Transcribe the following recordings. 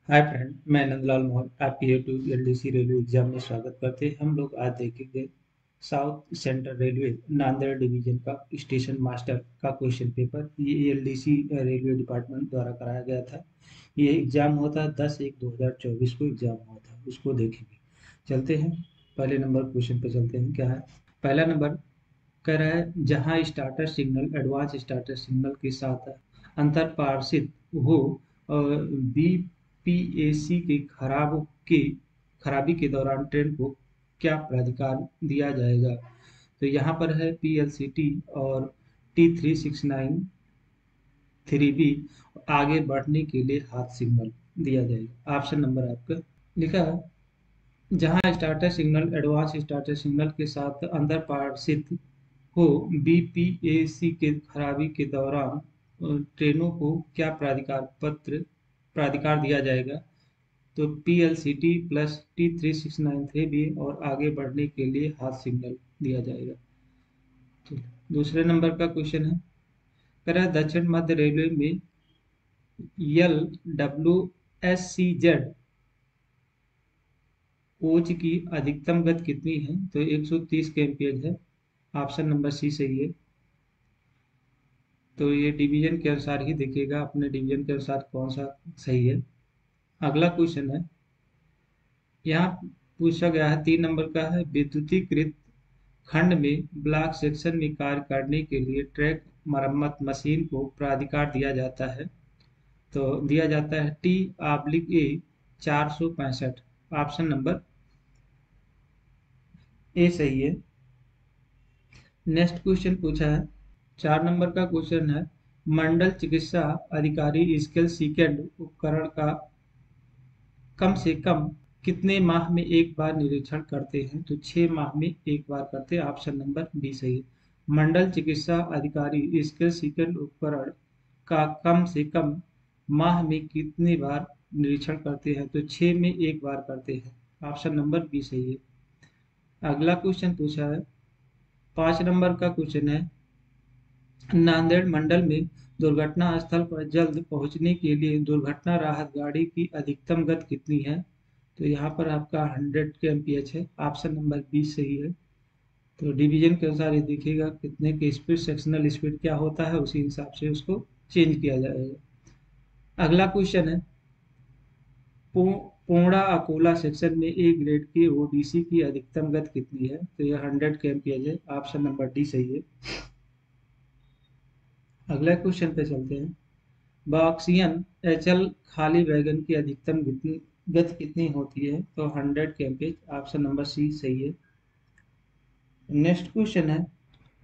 Hi friend, मैं नंदलाल मोहन आपके YouTube LDC railway exam में स्वागत करते हैं। हम लोग आज देखेंगे south central railway Nanded division का स्टेशन मास्टर का क्वेश्चन पेपर। ये एलडीसी रेलवे डिपार्टमेंट द्वारा कराया गया था। ये एग्जाम होता है 10/1/2024 को एग्जाम हुआ था, उसको देखेंगे। चलते हैं पहले नंबर क्वेश्चन पे चलते हैं। क्या है पहला नंबर? कह रहा है जहां starter signal advance starter signal के साथ अंतर पार्षित हो और बीपीएसी के खराबी के दौरान ट्रेन को क्या प्राधिकार दिया जाएगा? तो यहाँ पर है पीएलसीटी और T3693B। आगे बढ़ने के लिए हाथ सिग्नल दिया जाएगा। ऑप्शन नंबर आपका लिखा है जहां starter signal advance starter signal के साथ अंतर पार्षित को बीपीएसी के खराबी के दौरान ट्रेनों को क्या प्राधिकार दिया जाएगा? तो पीएलसीटी प्लस T3693B और आगे बढ़ने के लिए हाथ सिग्नल दिया जाएगा। तो दूसरे नंबर का क्वेश्चन है, कह रहा है दक्षिण मध्य रेलवे में LWSCZ कोच की अधिकतम गति कितनी है? तो 130 kmph है। ऑप्शन नंबर सी सही है। तो ये डिवीजन के अनुसार ही देखिएगा, अपने डिवीजन के अनुसार कौन सा सही है। अगला क्वेश्चन है, यहाँ पूछा गया है 3 नंबर का है विद्युतीकृत खंड में ब्लॉक सेक्शन में कार्य करने के लिए ट्रैक मरम्मत मशीन को प्राधिकार दिया जाता है। तो दिया जाता है T/A 465। ऑप्शन नंबर ए सही है। नेक्स्ट क्वेश्चन पूछा है 4 नंबर का क्वेश्चन है मंडल चिकित्सा अधिकारी स्केल सेकेंड उपकरण का कम से कम कितने माह में एक बार निरीक्षण करते हैं? तो 6 माह में एक बार करते हैं। ऑप्शन नंबर बी सही है। मंडल चिकित्सा अधिकारी स्केल सेकेंड उपकरण का कम से कम माह में कितने बार निरीक्षण करते हैं? तो 6 में एक बार करते हैं। ऑप्शन नंबर बी सही है। अगला क्वेश्चन पूछा है 5 नंबर का क्वेश्चन है नांदेड़ मंडल में दुर्घटना स्थल पर जल्द पहुंचने के लिए दुर्घटना राहत गाड़ी की अधिकतम गति कितनी है? तो यहाँ पर आपका 100 kmph है। ऑप्शन नंबर बी सही है। तो डिवीजन के अनुसार ये देखिएगा कितने की स्पीड, सेक्शनल स्पीड क्या होता है, उसी हिसाब से उसको चेंज किया जाएगा। अगला क्वेश्चन है पोंडा अकोला सेक्शन में ए ग्रेड के ओडीसी की अधिकतम गति कितनी है? तो यह 100 kmph है। ऑप्शन नंबर डी सही है। अगला क्वेश्चन पे चलते हैं बॉक्सियन एचएल खाली वैगन की अधिकतम गति कितनी होती है? तो 100 kmph। ऑप्शन नंबर सी सही है। नेक्स्ट क्वेश्चन है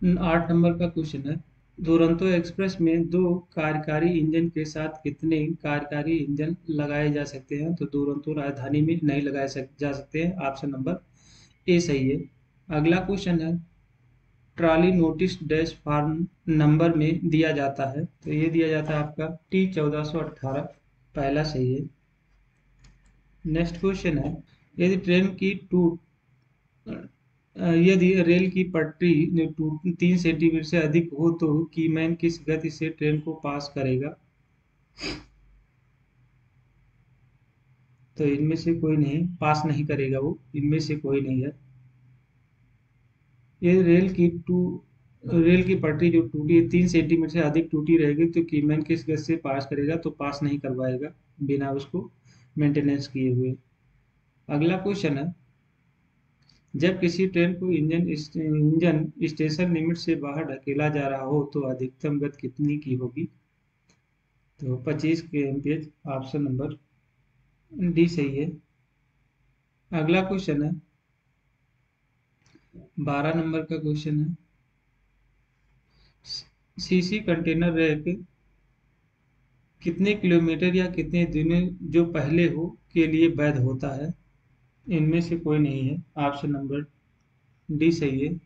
8 नंबर का क्वेश्चन है दुरंतो एक्सप्रेस में 2 कार्यकारी इंजन के साथ कितने कार्यकारी इंजन लगाए जा सकते हैं? तो दुरंतो राजधानी में नहीं लगाए जा सकते हैं। ऑप्शन नंबर ए सही है। अगला क्वेश्चन है trolley notice dash form number में दिया जाता है? तो ये दिया जाता है आपका T1418। पहला सही है। नेक्स्ट क्वेश्चन है यदि ट्रेन की यदि रेल की पटरी 3 सेंटीमीटर से अधिक हो तो कीमैन किस गति से ट्रेन को पास करेगा? तो इनमें से कोई नहीं पास नहीं करेगा, वो इनमें से कोई नहीं है। ये रेल की पटरी जो टूटी है 3 सेंटीमीटर से अधिक टूटी रहेगी तो कीमैन किस गति से पास करेगा? तो पास नहीं करवाएगा बिना उसको मेंटेनेंस किए हुए। अगला क्वेश्चन है जब किसी ट्रेन को इंजन स्टेशन लिमिट से बाहर ढकेला जा रहा हो तो अधिकतम गति कितनी की होगी? तो 25 kmph। ऑप्शन नंबर डी सही है। अगला क्वेश्चन है 12 नंबर का क्वेश्चन है सीसी कंटेनर रैक कितने किलोमीटर या कितने दिनों जो पहले हो के लिए वैध होता है? इनमें से कोई नहीं है। ऑप्शन नंबर डी सही है।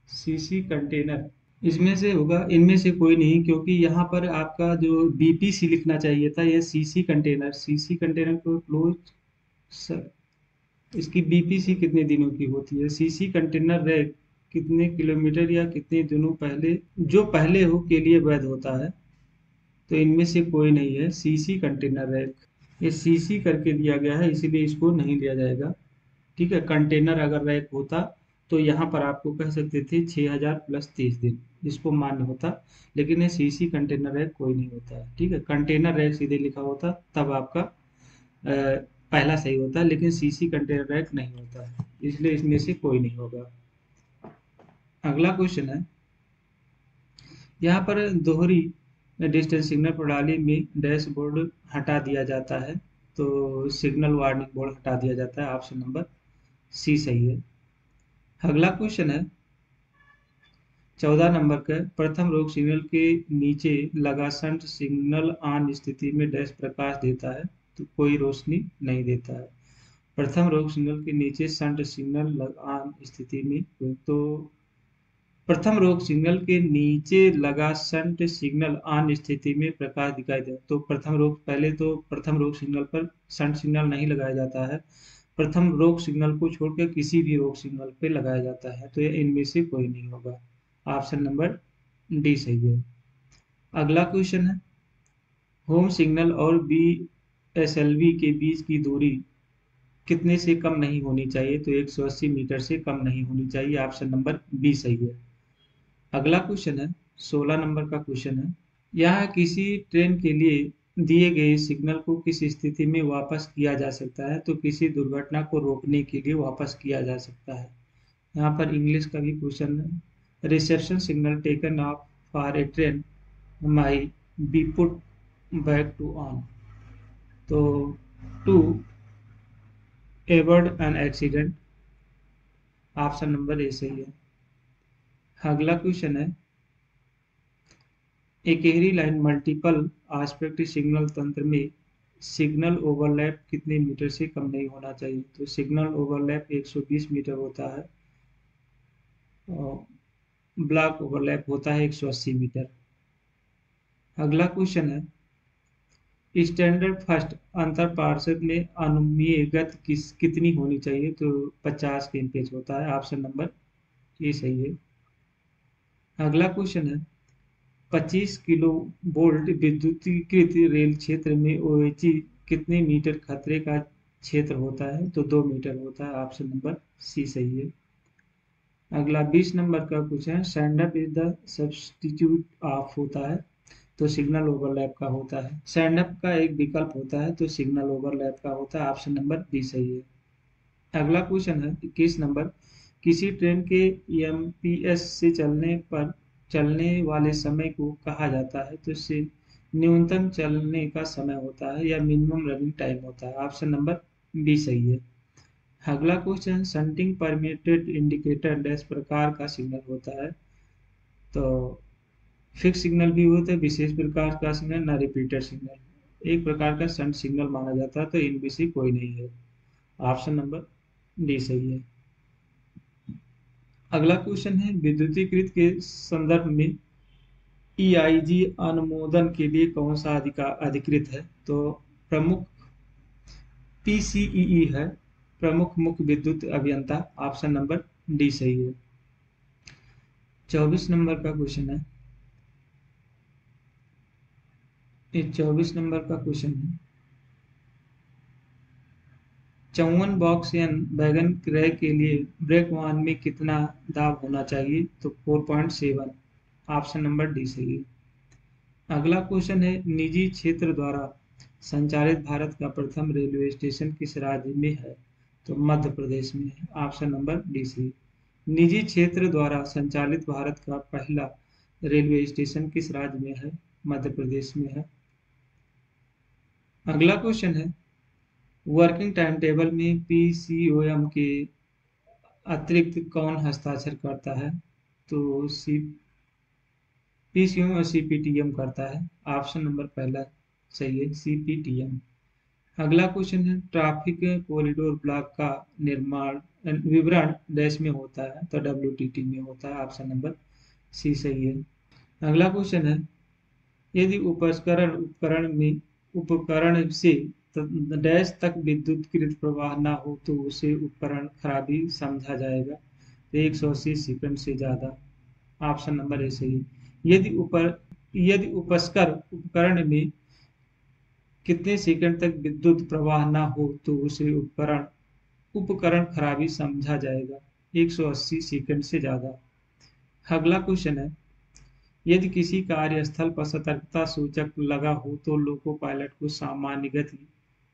सीसी कंटेनर इसमें से होगा, इनमें से कोई नहीं, क्योंकि यहाँ पर आपका जो बीपीसी लिखना चाहिए था, यह सीसी कंटेनर को क्लोज। इसकी बीपीसी कितने दिनों की होती है? सीसी कंटेनर रैक कितने किलोमीटर या कितने दिनों पहले जो पहले हो के लिए वैध होता है? तो इनमें से कोई नहीं है। सीसी कंटेनर रैक ये सीसी करके दिया गया है, इसीलिए इसको नहीं लिया जाएगा। ठीक है, कंटेनर अगर रैक होता तो यहाँ पर आपको कह सकते थे 6000 प्लस 30 दिन, इसको मान्य होता। लेकिन ये सीसी कंटेनर रैक कोई नहीं होता है। ठीक है, कंटेनर रैक सीधे लिखा होता तब आपका पहला सही होता है, लेकिन सीसी कंटेनर रैक नहीं होता है, इसलिए इसमें से कोई नहीं होगा। अगला क्वेश्चन है, यहाँ पर दोहरी डिस्टेंस सिग्नल प्रणाली में डैशबोर्ड हटा दिया जाता है, तो सिग्नल वार्निंग बोर्ड हटा दिया जाता है। ऑप्शन नंबर सी सही है। अगला क्वेश्चन है 14 नंबर का, प्रथम रोग सिग्नल के नीचे लगा शंट सिग्नल ऑन स्थिति में डैश प्रकाश देता है, तो कोई रोशनी नहीं देता है। प्रथम रोग सिग्नल के नीचे शंट सिग्नल ऑन स्थिति में, तो प्रथम रोग सिग्नल के नीचे लगा शंट सिग्नल ऑन स्थिति में प्रकाश दिखाई दे, तो प्रथम रोग, पहले तो प्रथम रोग सिग्नल पर शंट सिग्नल नहीं लगाया जाता है, प्रथम रोग सिग्नल को छोड़कर किसी भी रोग सिग्नल पे लगाया जाता है, तो ये इनमें से कोई नहीं होगा। ऑप्शन नंबर डी सही है। अगला क्वेश्चन है, होम सिग्नल और बीएसएलवी के बीच की दूरी कितने से कम नहीं होनी चाहिए, तो 180 मीटर से कम नहीं होनी चाहिए। ऑप्शन नंबर बी सही है। अगला क्वेश्चन है 16 नंबर का क्वेश्चन है, यहाँ किसी ट्रेन के लिए दिए गए सिग्नल को किस स्थिति में वापस किया जा सकता है, तो किसी दुर्घटना को रोकने के लिए वापस किया जा सकता है। यहाँ पर इंग्लिश का भी क्वेश्चन है, reception signal taken off for a train may be put back to on, तो to avert an accident. Option number A सही है। अगला क्वेश्चन है, एक गहरी लाइन मल्टीपल आस्पेक्ट सिग्नल तंत्र में सिग्नल ओवरलैप कितने मीटर से कम नहीं होना चाहिए, तो सिग्नल ओवरलैप 120 मीटर होता है और ब्लॉक ओवरलैप होता है 180 मीटर। अगला क्वेश्चन है, स्टैंडर्ड फर्स्ट अंतर पार्षद में अनुमेय गति कितनी होनी चाहिए, तो 50 kmph होता है। ऑप्शन नंबर ए सही है। अगला क्वेश्चन है, 25 किलो वोल्ट विद्युतीकृत रेल क्षेत्र में ओएचई कितने मीटर खतरे का क्षेत्र होता है, तो 2 मीटर होता है। ऑप्शन नंबर सी सही है। अगला 20 नंबर का क्वेश्चन है, stand is the substitute of होता है, तो सिग्नल ओवरलैप का होता है। स्टैंड अप का एक विकल्प होता है, तो सिग्नल ओवरलैप का होता है। ऑप्शन नंबर बी सही है। अगला क्वेश्चन है 21 नंबर, किसी ट्रेन के एमपीएस से चलने वाले समय को कहा जाता है, तो इससे न्यूनतम चलने का समय होता है या मिनिमम रनिंग टाइम होता है। ऑप्शन नंबर बी सही है। अगला question, shunting permitted indicator dash प्रकार का सिग्नल होता है, तो फिक्स सिग्नल भी होता है, विशेष प्रकार का सिग्नल, ना रिपीटर सिग्नल, एक प्रकार का शंट सिग्नल माना जाता है, तो इनमें से कोई नहीं है। ऑप्शन नंबर डी सही है। अगला क्वेश्चन है, विद्युतीकृत के संदर्भ में ईआईजी अनुमोदन के लिए कौन सा अधिकृत है, तो प्रमुख पीसीईई है, प्रमुख मुख्य विद्युत अभियंता। ऑप्शन नंबर डी सही है। 24 नंबर का क्वेश्चन है, ये 24 नंबर का क्वेश्चन है, 54 बॉक्स एन वैगन क्रय के लिए ब्रेक वाहन में कितना दाब होना चाहिए, तो 4.7। ऑप्शन नंबर डी सही है। अगला क्वेश्चन है, निजी क्षेत्र द्वारा संचालित भारत का प्रथम रेलवे स्टेशन किस राज्य में है, तो मध्य प्रदेश में है। ऑप्शन नंबर डी सही। निजी क्षेत्र द्वारा संचालित भारत का पहला रेलवे स्टेशन किस राज्य में है, मध्य प्रदेश में है। अगला क्वेश्चन है, वर्किंग टाइम टेबल में पीसीओएम के अतिरिक्त कौन हस्ताक्षर करता है, तो पीसीओएम और सीपीटीएम करता है। ऑप्शन नंबर पहला सही है, सीपीटीएम। अगला क्वेश्चन है, ट्रैफिक कॉरिडोर ब्लॉक का निर्माण विवरण डैश में होता है, तो डब्ल्यूटीटी में होता है। ऑप्शन नंबर सी सही है। अगला क्वेश्चन है, यदि उपकरण से डैश तक विद्युतकृत प्रवाह ना हो, तो उसे उपकरण खराबी समझा जाएगा, तो 180 सेकंड से ज्यादा। ऑप्शन नंबर ए सही। यदि उपस्कर उपकरण में कितने सेकंड तक विद्युत प्रवाह ना हो तो उसे उपकरण उपकरण खराबी समझा जाएगा? 180 सेकंड से ज़्यादा। अगला क्वेश्चन है, यदि किसी कार्यस्थल पर सतर्कता सूचक लगा हो तो लोको पायलट को सामान्य गति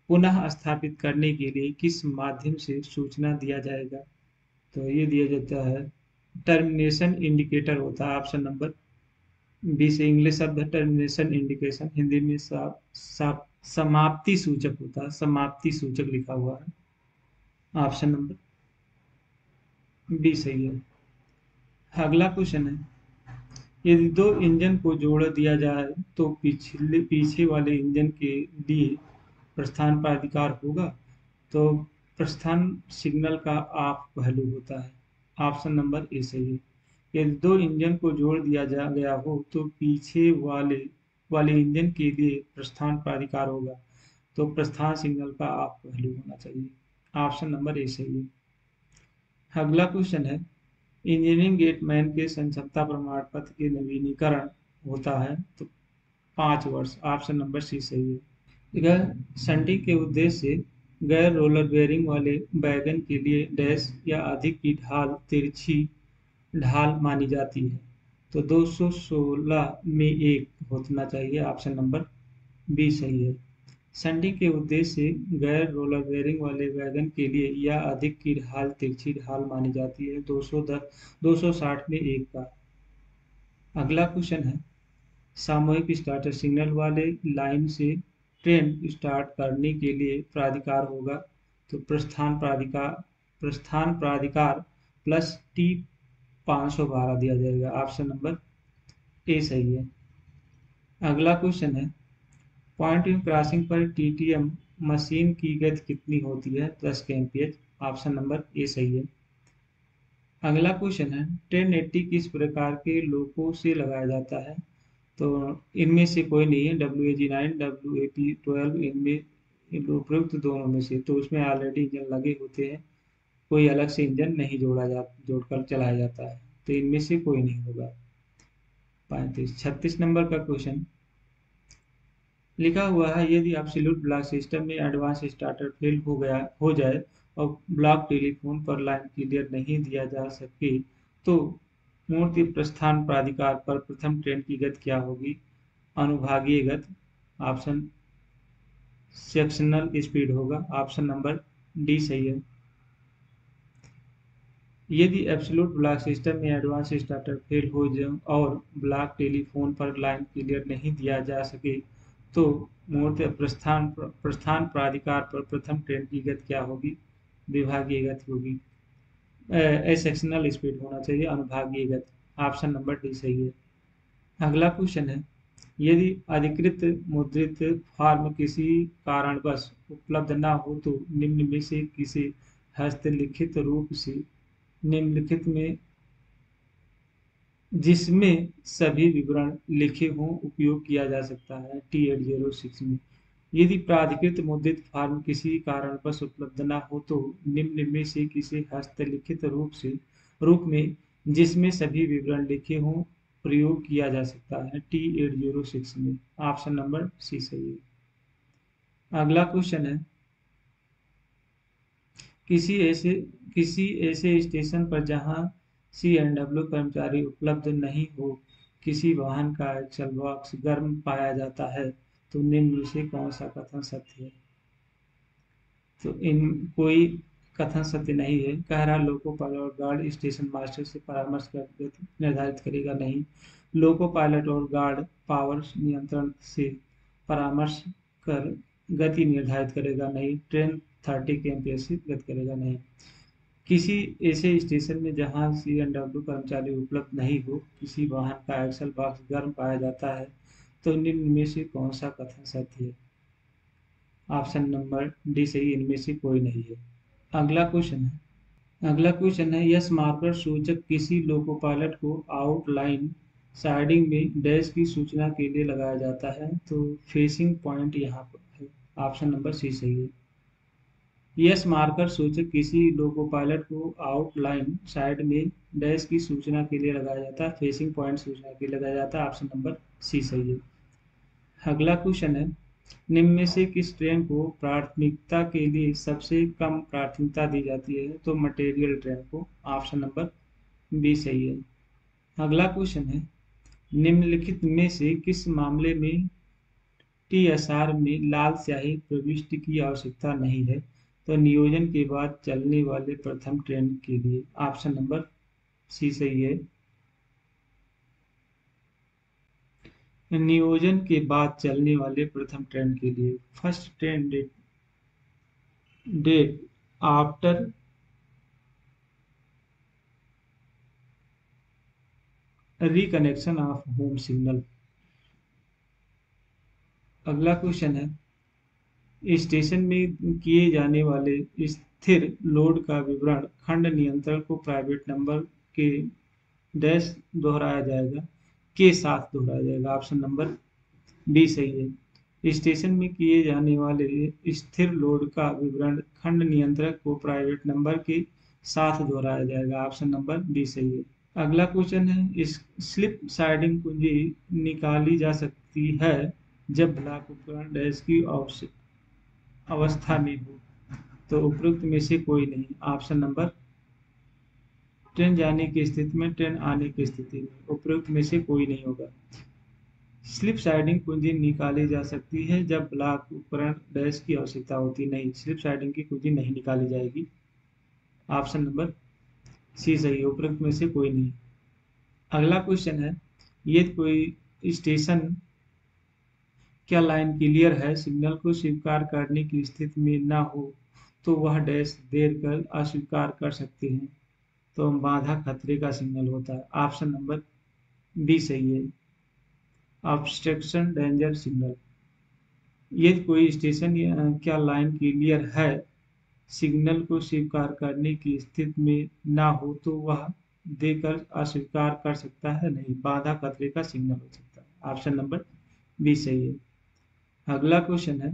पुनः स्थापित करने के लिए किस माध्यम से सूचना दिया जाएगा? तो ये दिया जाता है, टर्मिनेशन इंडिकेटर होता है। ऑप्शन नंबर बी से इंग्लिश शब्द है टर्मिनेशन इंडिकेशन, हिंदी में समाप्ति सूचक होता है, समाप्ति सूचक लिखा हुआ है। ऑप्शन नंबर बी सही है। अगला क्वेश्चन है, यदि दो इंजन को जोड़ दिया जाए तो पीछे वाले इंजन के लिए प्रस्थान प्राधिकार होगा? तो प्रस्थान सिग्नल का ऑफ पहलू होता है। ऑप्शन नंबर ए सही है। यदि दो इंजन को जोड़ दिया गया हो तो पीछे वाले इंजन के लिए प्रस्थान प्राधिकार होगा, तो प्रस्थान सिग्नल का ऑफ पहलू होना चाहिए। ऑप्शन नंबर ए सही है। अगला क्वेश्चन है, इंजीनियरिंग गेटमैन के संक्षमता प्रमाण पत्र के नवीनीकरण होता है तो 5 वर्ष। ऑप्शन नंबर सी सही है। गैर संटी के उद्देश्य से गैर रोलर बेयरिंग वाले वैगन के लिए डैश या अधिक की ढाल तिरछी ढाल मानी जाती है, तो 216 में 1 होना चाहिए। ऑप्शन नंबर बी सही है। संडी के उद्देश्य से गैर रोलर बेयरिंग वाले वैगन के लिए या अधिक की ढाल तिरछी ढाल मानी जाती है, 260 में 1 का। अगला क्वेश्चन है, सामूहिक स्टार्टर सिग्नल वाले लाइन से ट्रेन स्टार्ट करने के लिए प्राधिकार होगा, तो प्रस्थान प्राधिकार प्लस टी 512 दिया जाएगा। ऑप्शन नंबर ए सही है। अगला क्वेश्चन है, पॉइंट इन क्रॉसिंग पर टीटीएम मशीन की गति कितनी होती है? 10 kmph। ऑप्शन नंबर ए सही है। अगला क्वेश्चन है, 1080 किस प्रकार के लोको से लगाया जाता है? तो इनमें से कोई नहीं है, WAG9 WAP12 इनमें उपयुक्त दोनों में से, तो उसमें ऑलरेडी इंजन लगे होते हैं, कोई अलग से इंजन नहीं जोड़कर चलाया जाता है, तो इनमें से कोई नहीं होगा। 36 नंबर का क्वेश्चन लिखा हुआ है, यदि एब्सोल्यूट ब्लॉक सिस्टम में एडवांस स्टार्टर फेल हो जाए और ब्लॉक टेलीफोन पर लाइन क्लियर नहीं दिया जा सके तो मूर्ति प्रस्थान प्राधिकार पर प्रथम ट्रेन की गति क्या होगी? अनुभागीय गति, ऑप्शन सेक्शनल स्पीड होगा। ऑप्शन नंबर डी सही है। यदि एब्सोल्यूट ब्लॉक सिस्टम में एडवांस स्टार्टर फेल हो जाए और ब्लॉक टेलीफोन पर लाइन क्लियर नहीं दिया जा सके तो मूर्त प्रस्थान प्राधिकार पर प्रथम ट्रेन की गति क्या होगी? विभागीय गति होगी। सेक्शनल स्पीड होना चाहिए, अनुभागीय गति। ऑप्शन नंबर डी सही है। अगला क्वेश्चन है, यदि अधिकृत मुद्रित फॉर्म किसी कारणवश उपलब्ध न हो तो निम्न में से किसे हस्तलिखित रूप से निम्नलिखित में जिसमें सभी विवरण लिखे हों उपयोग किया जा सकता है? T806 में यदि प्राधिकृत मुद्रित फॉर्म किसी कारणवश उपलब्ध न हो तो निम्न में से किसी हस्तलिखित रूप में जिसमें सभी विवरण लिखे हों प्रयोग किया जा सकता है? T806 में। ऑप्शन नंबर सी सही है। अगला क्वेश्चन है, किसी ऐसे स्टेशन पर जहां C&W कर्मचारी उपलब्ध नहीं हो किसी वाहन का एक्सल बॉक्स गर्म पाया जाता है, तो निम्न में से कौन सा कथन सत्य है? तो इन कोई कथन सत्य नहीं है। कह रहा लोको पायलट और गार्ड स्टेशन मास्टर से परामर्श कर गति निर्धारित करेगा नहीं। लोको पायलट और गार्ड पावर नियंत्रण से परामर्श कर गति निर्धारित करेगा नहीं। ट्रेन 30 kmph से गति करेगा नहीं। किसी ऐसे स्टेशन में जहां C&W कर्मचारी उपलब्ध नहीं हो किसी वाहन का एक्सल बॉक्स गर्म पाया जाता है, तो निम्न में से कौन सा कथन सत्य है? ऑप्शन नंबर डी सही, इनमें से कोई नहीं है। अगला क्वेश्चन है, यस मार्कर सूचक किसी लोको पायलट को आउटलाइन साइडिंग में डैश की सूचना के लिए लगाया जाता है? तो फेसिंग पॉइंट यहाँ पर है। ऑप्शन नंबर सी सही है। यस मार्कर सूचक किसी लोको पायलट को आउटलाइन साइड में डैश की सूचना के लिए लगाया जाता है, फेसिंग पॉइंट सूचना के लिए लगाया जाता है। ऑप्शन नंबर सी सही है। अगला क्वेश्चन है, निम्न में से किस ट्रेन को प्राथमिकता के लिए सबसे कम प्राथमिकता दी जाती है? तो मटेरियल ट्रेन को। ऑप्शन नंबर बी सही है। अगला क्वेश्चन है, निम्नलिखित में से किस मामले में टीएसआर में लाल स्याही प्रविष्टि की आवश्यकता नहीं है? तो नियोजन के बाद चलने वाले प्रथम ट्रेन के लिए। ऑप्शन नंबर सी सही है। नियोजन के बाद चलने वाले प्रथम ट्रेन के लिए first train date after reconnection of home signal. अगला क्वेश्चन है, स्टेशन में किए जाने वाले स्थिर लोड का विवरण खंड नियंत्रण को प्राइवेट नंबर के डैश दोहराया जाएगा, के साथ दोहराया जाएगा। ऑप्शन नंबर डी सही है। स्टेशन में किए जाने वाले स्थिर लोड का विवरण खंड नियंत्रक को प्राइवेट नंबर के साथ दोहराया जाएगा। ऑप्शन नंबर डी सही है। अगला क्वेश्चन है, इस स्लिप साइडिंग कुंजी निकाली जा सकती है जब ब्लॉक उपकरण डैश की अवस्था में हो? तो उपरोक्त में से कोई नहीं। ऑप्शन नंबर ट्रेन जाने की स्थिति में, ट्रेन आने की स्थिति में, उपरोक्त में से कोई नहीं होगा। स्लिप साइडिंग कुंजी निकाली जा सकती है जब ब्लॉक उपकरण डैश की आवश्यकता होती नहीं, स्लिप साइडिंग की कुंजी नहीं निकाली जाएगी। ऑप्शन नंबर सी सही है, उपरोक्त में से कोई नहीं। अगला क्वेश्चन है, ये कोई स्टेशन क्या लाइन क्लियर है सिग्नल को स्वीकार करने की स्थिति में ना हो तो वह डैश देर कर अस्वीकार कर सकते हैं? तो बाधा खतरे का सिग्नल होता है। ऑप्शन नंबर बी सही है, ऑब्स्ट्रक्शन डेंजर सिग्नल। यदि कोई स्टेशन क्या लाइन क्लियर है सिग्नल को स्वीकार करने की स्थिति में ना हो तो वह देकर अस्वीकार कर सकता है? नहीं, बाधा खतरे का सिग्नल हो सकता है। ऑप्शन नंबर बी सही है। अगला क्वेश्चन है,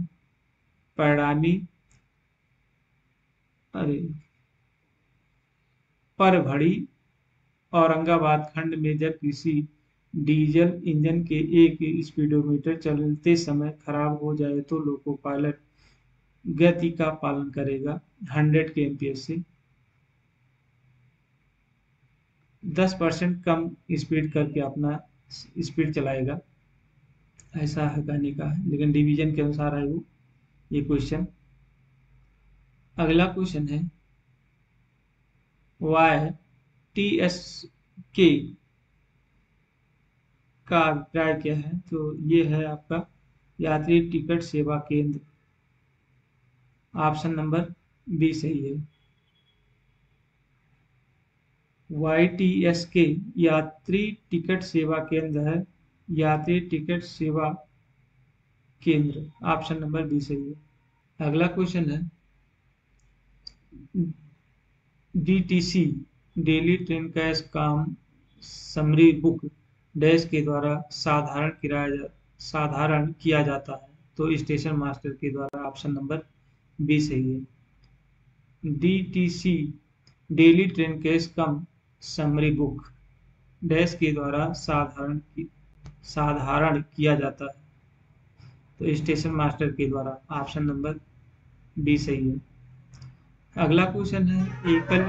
परिणामी अरे परभड़ी औरंगाबाद खंड में जब किसी डीजल इंजन के एक स्पीडोमीटर चलते समय खराब हो जाए तो लोको पायलट गति का पालन करेगा 100 kmph से 10% कम स्पीड करके अपना स्पीड चलाएगा, ऐसा है कहने का है, लेकिन डिवीजन के अनुसार है वो ये क्वेश्चन। अगला क्वेश्चन है, वाई टी एस के का अभिप्राय क्या है? तो ये है आपका यात्री टिकट सेवा केंद्र। ऑप्शन नंबर बी सही है। YTSK यात्री टिकट सेवा केंद्र है, यात्री टिकट सेवा केंद्र। ऑप्शन नंबर बी सही है। अगला क्वेश्चन है, DTC डेली ट्रेन कैश काम समरी बुक डैश के द्वारा साधारण किया जाता है? तो स्टेशन मास्टर के द्वारा। ऑप्शन नंबर बी सही है। DTC डेली ट्रेन कैश कम समरी बुक डैश के द्वारा साधारण किया जाता है? तो स्टेशन मास्टर के द्वारा। ऑप्शन नंबर बी सही है। अगला क्वेश्चन है, एकल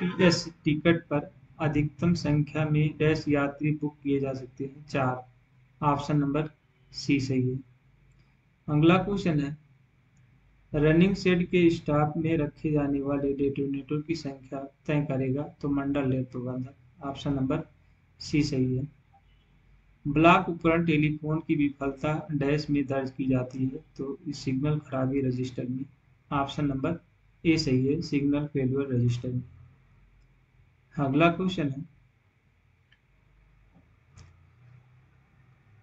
यूटीएस टिकट पर अधिकतम संख्या में डैश यात्री बुक किए जा सकते हैं? 4। ऑप्शन नंबर सी सही है। अगला क्वेश्चन है, रनिंग शेड के स्टाफ में रखे जाने वाले डेटोनेटर की संख्या तय करेगा? तो मंडल लेड प्रबंधक। ऑप्शन नंबर सी सही है। ब्लॉक उपकरण टेलीफोन की विफलता डैश में दर्ज की जाती है? तो इस सिग्नल खराबी रजिस्टर में। ऑप्शन नंबर ए सही है, सिग्नल फेलियर रजिस्टर में। अगला क्वेश्चन है,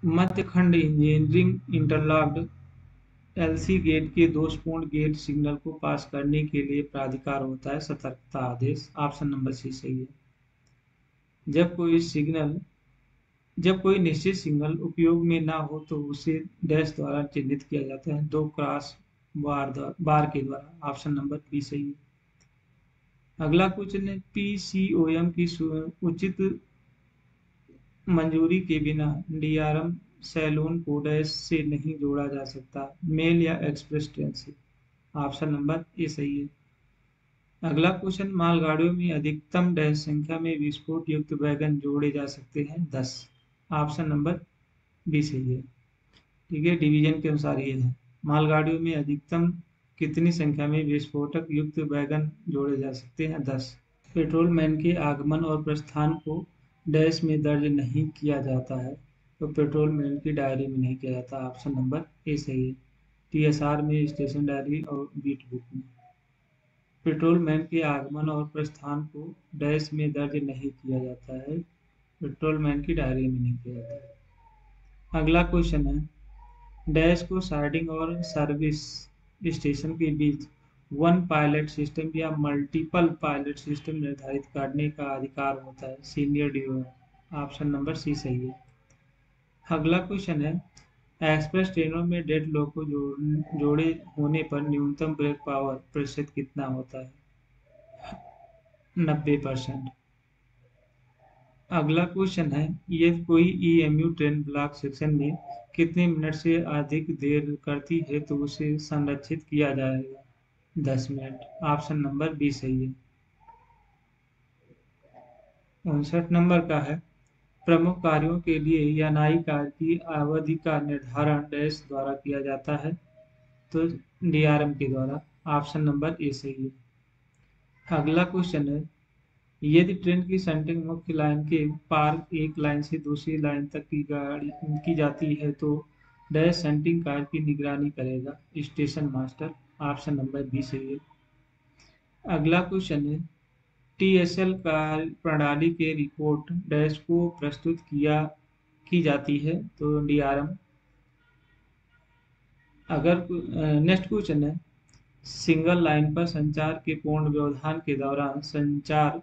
मध्य खंड इंजीनियरिंग इंटरलॉक्ड एलसी गेट के दोषपूर्ण गेट सिग्नल को पास करने के लिए प्राधिकार होता है? सतर्कता आदेश। ऑप्शन नंबर सी सही है। जब कोई सिग्नल जब कोई निश्चित सिग्नल उपयोग में ना हो तो उसे डैश द्वारा चिन्हित किया जाता है, 2 क्रॉस बार के द्वारा। ऑप्शन नंबर बी सही है। अगला क्वेश्चन है, पीसीओएम की उचित मंजूरी के बिना डीआरएम सैलून को डैश से नहीं जोड़ा जा सकता, मेल या एक्सप्रेस ट्रेन से? ऑप्शन नंबर ए सही है। अगला क्वेश्चन, मालगाड़ियों में अधिकतम डैश संख्या में विस्फोट युक्त वैगन जोड़े जा सकते हैं? 10। ऑप्शन नंबर बी सही है। ठीक है, डिवीजन के अनुसार ये है। मालगाड़ियों में अधिकतम कितनी संख्या में विस्फोटक युक्त वैगन जोड़े जा सकते हैं? 10। पेट्रोल मैन के आगमन और प्रस्थान को डैश में दर्ज नहीं किया जाता है, तो पेट्रोल मैन की डायरी में नहीं किया जाता। ऑप्शन नंबर ए सही है। टीएसआर में, स्टेशन डायरी और बीट बुक में। पेट्रोल मैन के आगमन और प्रस्थान को डैश में दर्ज नहीं किया जाता है, पेट्रोल मैन की डायरी में नहीं किया जाता है। अगला क्वेश्चन है, डैश को साइडिंग और सर्विस स्टेशन के बीच वन पायलट सिस्टम या मल्टीपल पायलट सिस्टम निर्धारित करने का अधिकार होता है? सीनियर डीओ है। ऑप्शन नंबर सी सही है। अगला क्वेश्चन है, एक्सप्रेस ट्रेनों में डेड लोग को जोड़े होने पर न्यूनतम ब्रेक पावर प्रतिशत कितना होता है? 90%। अगला क्वेश्चन है, ये कोई ईएमयू ट्रेन ब्लॉक सेक्शन में कितने मिनट से अधिक देर करती है तो उसे संरक्षित किया जाएगा? 10 मिनट। ऑप्शन नंबर बी सही है। 59 नंबर का है, प्रमुख कार्यों के लिए यानाई कार्य की अवधि का निर्धारण डैश द्वारा किया जाता है, तो डीआरएम के द्वारा। ऑप्शन नंबर ए सही है। अगला क्वेश्चन है, यदि ट्रेन की सेंटिंग मुख्य लाइन के पार एक लाइन से दूसरी लाइन तक की गाड़ी की जाती है तो डैश सेंटिंग कार की निगरानी करेगा? Station master. Option number B सही है। अगला क्वेश्चन है, टीएसएल कार्य प्रणाली के रिपोर्ट डैश को प्रस्तुत किया की जाती है, तो डीआरएम। अगर नेक्स्ट क्वेश्चन है, सिंगल लाइन पर संचार के पूर्ण व्यवधान के दौरान संचार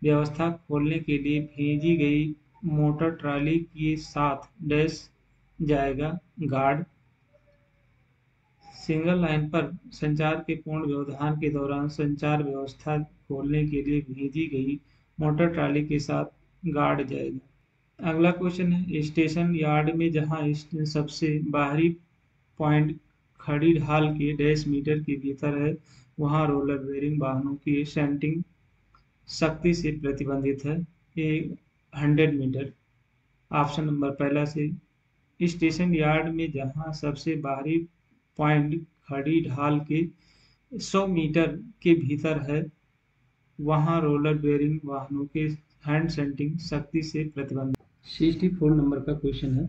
व्यवस्था खोलने के लिए भेजी गई मोटर ट्रॉली के साथ डैश जाएगा? गार्ड। सिंगल लाइन पर संचार के पूर्ण व्यवधान के दौरान संचार व्यवस्था खोलने के लिए भेजी गई मोटर ट्रॉली के साथ गार्ड जाएगा। अगला क्वेश्चन है, स्टेशन यार्ड में जहां सबसे बाहरी पॉइंट खड़ी ढाल के डैश मीटर के भीतर है, वहां रोलर बेयरिंग वाहनों की सेंटिंग सख्ती से प्रतिबंधित है? ये 100 मीटर। ऑप्शन नंबर पहला से। स्टेशन यार्ड में जहां सबसे बाहरी पॉइंट खड़ी ढाल के 100 मीटर के भीतर है, वहां रोलर बेयरिंग वाहनों के हैंड सेंटिंग सख्ती से प्रतिबंधित। 64 नंबर का क्वेश्चन है,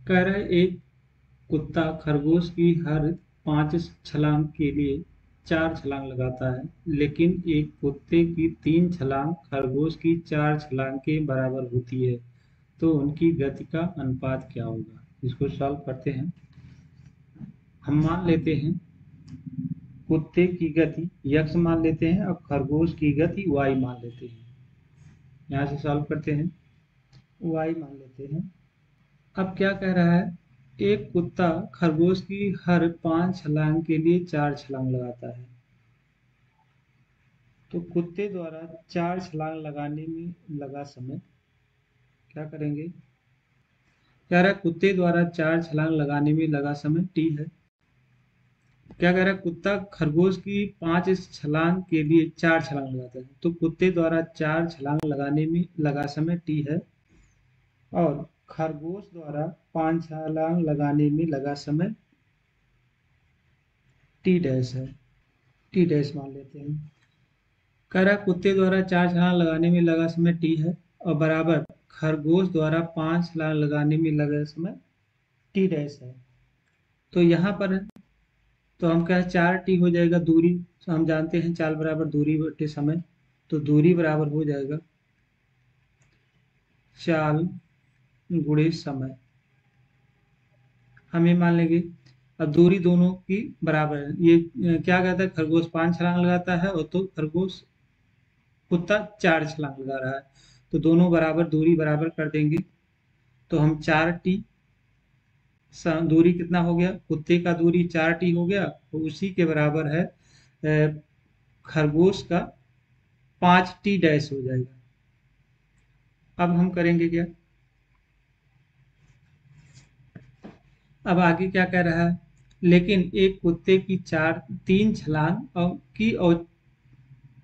कह रहा है, एक कुत्ता खरगोश की हर 5 छलांग के लिए 4 छलांग लगाता है, लेकिन एक कुत्ते की 3 छलांग खरगोश की 4 छलांग के बराबर होती है, तो उनकी गति का अनुपात क्या होगा? इसको सॉल्व करते हैं। हम मान लेते हैं कुत्ते की गति x मान लेते हैं और खरगोश की गति y मान लेते हैं। यहाँ से सॉल्व करते हैं, y मान लेते हैं। अब क्या कह रहा है, एक कुत्ता खरगोश की हर 5 छलांग के लिए 4 छलांग लगाता है, तो कुत्ते द्वारा 4 छलांग लगाने में लगा समय क्या करेंगे? कह रहा है कुत्ते द्वारा 4 छलांग लगाने में लगा समय t है। क्या कह रहा है, कुत्ता खरगोश की 5 छलांग के लिए 4 छलांग लगाता है, तो कुत्ते द्वारा 4 छलांग लगाने में लगा समय t है, और खरगोश द्वारा 5 छलांग लगाने में लगा समय t डैश है। t डैश मान लेते हैं। कह रहा है कुत्ते द्वारा 4 छलांग लगाने में लगा समय t है, और बराबर खरगोश द्वारा 5 छलांग लगाने में लगा समय t डैश है। तो यहाँ पर तो हम कहें 4t हो जाएगा दूरी, तो हम जानते हैं 4 बराबर दूरी बटे समय, तो दूरी बराबर हो जाएगा 4 गुणे समय। हम ये मान लेंगे, अब दूरी दोनों की बराबर है। ये क्या कहता है, खरगोश 5 छलांग लगाता है और तो खरगोश कुत्ता 4 छलांग लगा रहा है, तो दोनों बराबर दूरी बराबर कर देंगे, तो हम 4t दूरी कितना हो गया, कुत्ते का दूरी 4t हो गया, तो उसी के बराबर है खरगोश का 5t डैश हो जाएगा। अब हम करेंगे क्या, अब आगे क्या कह रहा है, लेकिन एक कुत्ते की तीन छलांग और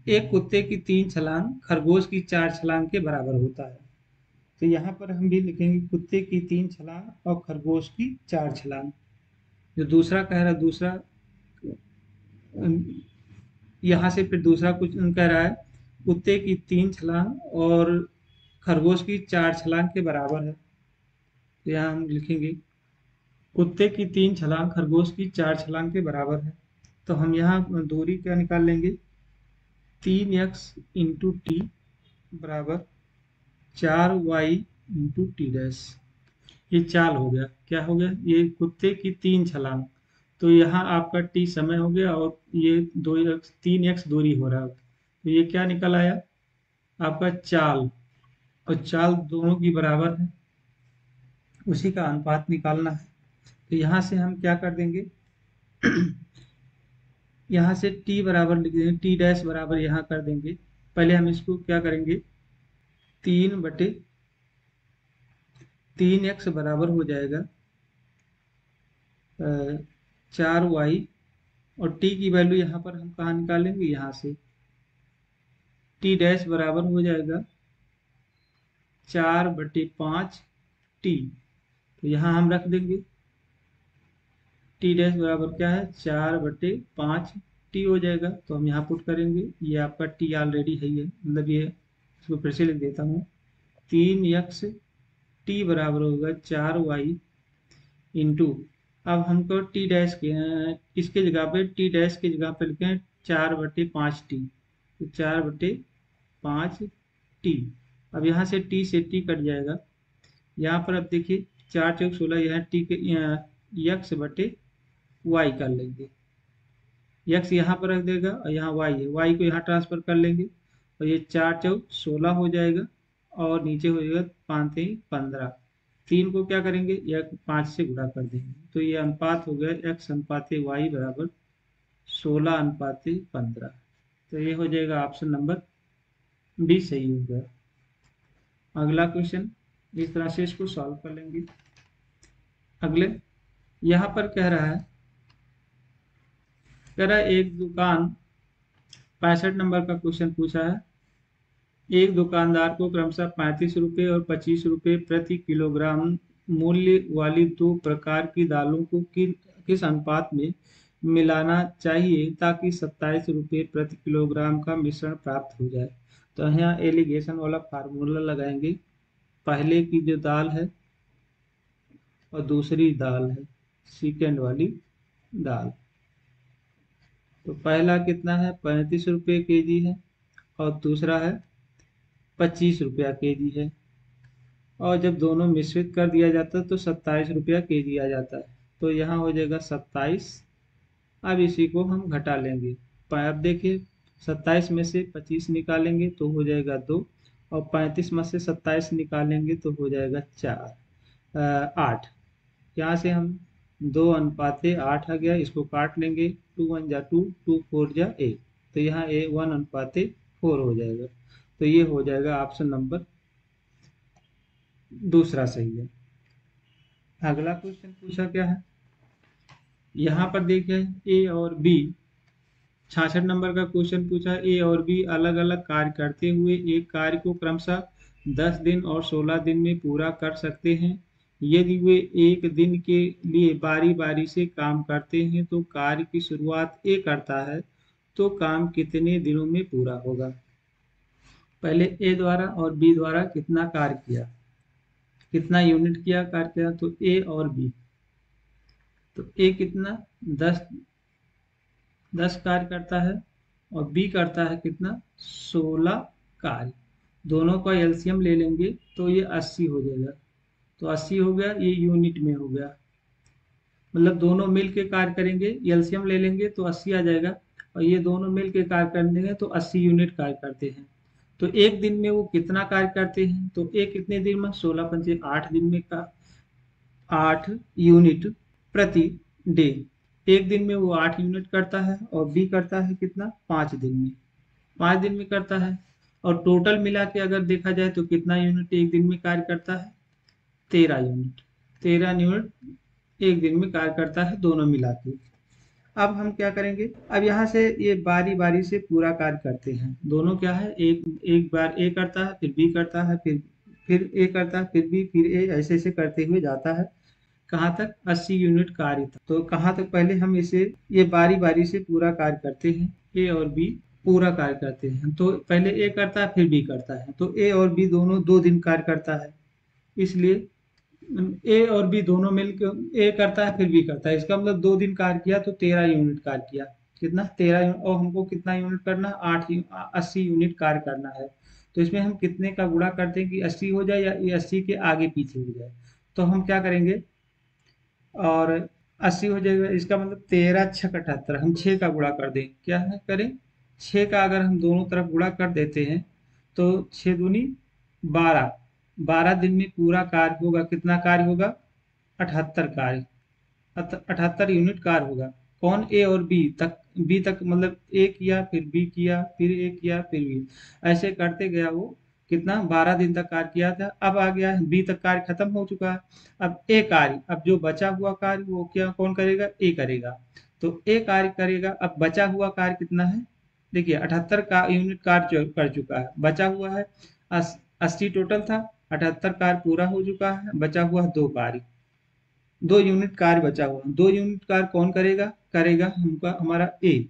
एक कुत्ते की 3 छलांग खरगोश की 4 छलांग के बराबर होता है। तो यहाँ पर हम भी लिखेंगे कुत्ते की 3 छलांग और खरगोश की 4 छलांग। जो दूसरा कह रहा है, दूसरा यहाँ से फिर दूसरा कुछ कह रहा है, कुत्ते की 3 छलांग और खरगोश की 4 छलांग के बराबर है। तो यहाँ हम लिखेंगे कुत्ते की 3 छलांग खरगोश की 4 छलांग के बराबर है। तो हम यहाँ दूरी क्या निकाल लेंगे, 3x इंटू टी बराबर 4y इंटू टी डैश। ये चाल हो गया, क्या हो गया, ये कुत्ते की 3 छलांग, तो यहाँ आपका टी समय हो गया और ये 2x 3x दूरी हो रहा है। तो ये क्या निकल आया आपका चाल, और चाल दोनों की बराबर है, उसी का अनुपात निकालना है। तो यहाँ से हम क्या कर देंगे, यहाँ से t बराबर लिख देंगे, टी डैश बराबर यहाँ कर देंगे। पहले हम इसको क्या करेंगे, 3/3x बराबर हो जाएगा 4y, और t की वैल्यू यहाँ पर हम कहाँ निकालेंगे, यहाँ से टी डैश बराबर हो जाएगा 4/5 टी। तो यहाँ हम रख देंगे टी डैश बराबर क्या है, 4/5 टी हो जाएगा। तो हम यहाँ पुट करेंगे, ये आपका टी ऑलरेडी है, ये मतलब ये इसको फिर से लिख देता हूँ, 3x टी बराबर होगा 4y इंटू, अब हमको टी डैश के इसके जगह पे टी डैश की जगह पे लिखें 4/5 टी, तो 4/5 टी। अब यहाँ से टी से टी कट जाएगा, यहाँ पर अब देखिए 4×4 = 16, यहाँ टी के x/y कर लेंगे, x यहाँ पर रख देगा और यहाँ y है, y को यहाँ ट्रांसफर कर लेंगे, और ये 4×4 = 16 हो जाएगा, और नीचे हो जाएगा 5×3 = 15। 3 को क्या करेंगे, या 5 से गुणा कर देंगे, तो ये अनुपात हो गया x/y बराबर 16/15। तो ये हो जाएगा ऑप्शन नंबर बी सही हो गया। अगला क्वेश्चन इस तरह से इसको सॉल्व कर लेंगे। अगले यहाँ पर कह रहा है एक दुकान, 65 नंबर का क्वेश्चन पूछा है, एक दुकानदार को क्रमशः 35 रुपये और 25 रुपये प्रति किलोग्राम मूल्य वाली 2 प्रकार की दालों को किस अनुपात में मिलाना चाहिए ताकि 27 रुपये प्रति किलोग्राम का मिश्रण प्राप्त हो जाए। तो यहाँ एलिगेशन वाला फार्मूला लगाएंगे, पहले की जो दाल है और दूसरी दाल है, सेकेंड वाली दाल। तो पहला कितना है, 35 रुपये kg है, और दूसरा है 25 रुपया kg है, और जब दोनों मिश्रित कर दिया जाता है तो 27 रुपया kg आ जाता है। तो यहाँ हो जाएगा 27। अब इसी को हम घटा लेंगे, अब देखिए 27 में से 25 निकालेंगे तो हो जाएगा 2, और 35 में से 27 निकालेंगे तो हो जाएगा 8। यहाँ से हम 2:8 आ गया, इसको काट लेंगे, 2 1 जा 2, 2 4 जा 8, तो यहाँ 1:4 हो जाएगा। तो ये हो जाएगा ऑप्शन नंबर दूसरा सही है। अगला क्वेश्चन पूछा क्या है, यहाँ पर देखिए ए और बी, 66 नंबर का क्वेश्चन पूछा, ए और बी अलग अलग कार्य करते हुए एक कार्य को क्रमशः 10 दिन और 16 दिन में पूरा कर सकते हैं। यदि वे एक दिन के लिए बारी बारी से काम करते हैं तो कार्य की शुरुआत ए करता है, तो काम कितने दिनों में पूरा होगा। पहले ए द्वारा और बी द्वारा कितना कार्य किया, कितना यूनिट किया कार्य किया, तो ए और बी, तो ए कितना 10 कार्य करता है, और बी करता है कितना 16 कार्य। दोनों का एलसीएम ले लेंगे तो ये 80 हो जाएगा। तो 80 हो गया, ये यूनिट में हो गया, मतलब दोनों मिल के कार्य करेंगे, एलसीएम ले लेंगे तो 80 आ जाएगा, और ये दोनों मिल के कार्य करेंगे तो 80 यूनिट कार्य करते हैं। तो एक दिन में वो कितना कार्य करते हैं, तो एक कितने दिन में, 16×5 = 8 दिन में का 8 यूनिट प्रति डे। एक दिन में वो 8 यूनिट करता है, और बी करता है कितना 5 दिन में, 5 दिन में करता है। और टोटल मिला के अगर देखा जाए तो कितना यूनिट एक दिन में कार्य करता है, 13 यूनिट, 13 यूनिट 1 दिन में कार्य करता है, दोनों मिला के। अब हम क्या करेंगे, अब यहाँ से ये बारी बारी से पूरा कार्य करते हैं। दोनों क्या है, एक एक बार ए करता है, फिर बी करता है, फिर ए करता है, फिर बी, फिर ए, ऐसे ऐसे करते हुए जाता है। कहाँ तक, 80 यूनिट कार्य तक। तो कहाँ तक, पहले हम इसे ये बारी बारी से पूरा कार्य करते हैं। ए और बी पूरा कार्य करते हैं। तो पहले ए करता है, फिर बी करता है। तो ए और बी दोनों 2 दिन कार्य करता है। इसलिए ए और बी दोनों मिलकर, ए करता है फिर बी करता है, इसका मतलब 2 दिन कार्य किया तो 13 यूनिट कार्य किया। कितना, 13 यूनिट। और हमको कितना यूनिट करना है, 80 यूनिट कार्य करना है। तो इसमें हम कितने का गुणा करते हैं कि 80 हो जाए, या ये 80 के आगे पीछे हो जाए। तो हम क्या करेंगे, और 80 हो जाएगा, इसका मतलब 13 छक 78, हम 6 का गुणा कर दें, क्या है करें, 6 का अगर हम दोनों तरफ गुणा कर देते हैं तो 6 दूनी 12, 12 दिन में पूरा कार्य होगा। कितना कार्य होगा, 78 कार्य, 78 यूनिट कार्य होगा। कौन, ए और बी तक, बी तक मतलब ए किया, फिर बी किया, फिर ए किया, फिर बी, ऐसे करते गया वो। कितना, 12 दिन तक कार्य किया था। अब आ गया है बी तक, कार्य खत्म हो चुका है। अब ए कार्य, अब जो बचा हुआ कार्य वो क्या, कौन करेगा, ए करेगा। तो ए कार्य करेगा। अब बचा हुआ कार्य कितना है, देखिए 78 का यूनिट कार्य कर चुका है, बचा हुआ है 80 टोटल था, 78 कार्य पूरा हो चुका है, बचा हुआ 2 कार्य, 2 यूनिट कार्य बचा हुआ। 2 यूनिट कार्य कौन करेगा, करेगा हमका हमारा ए।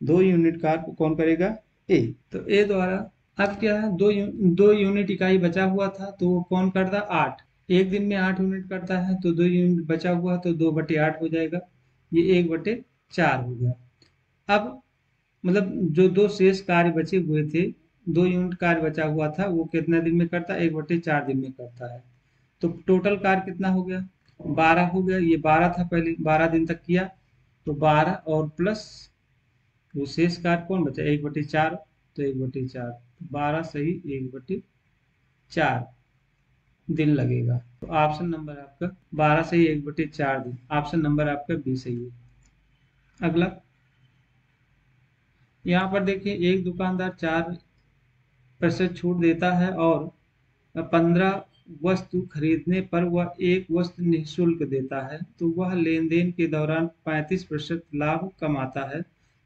2 यूनिट कार्य कौन करेगा, ए। तो ए द्वारा, अब क्या है, 2 यूनिट इकाई बचा हुआ था, तो वो कौन करता, 8। एक दिन में 8 यूनिट करता है, तो 2 यूनिट बचा हुआ, तो 2/8 हो जाएगा। ये 1/4 हो गया। अब मतलब जो 2 शेष कार्य बचे हुए थे, 2 यूनिट कार्य बचा हुआ था, वो कितने दिन में करता है, 1/4 दिन में करता है। तो टोटल कार्य कितना हो गया, 12 हो गया। ये 12 था पहले, 12 दिन तक किया, तो 12 और प्लस वो शेष कार्य कौन बचा, 1/4। तो 1/4, 12 सही 1/4 दिन लगेगा। तो ऑप्शन नंबर आपका 12 सही 1/4 दिन, ऑप्शन नंबर आपका बी सही है। अगला, यहाँ पर देखिए, एक दुकानदार 4% छूट देता है और 15 वस्तु खरीदने पर वह एक वस्तु निःशुल्क देता है, तो वह लेन देन के दौरान 35% लाभ कमाता है।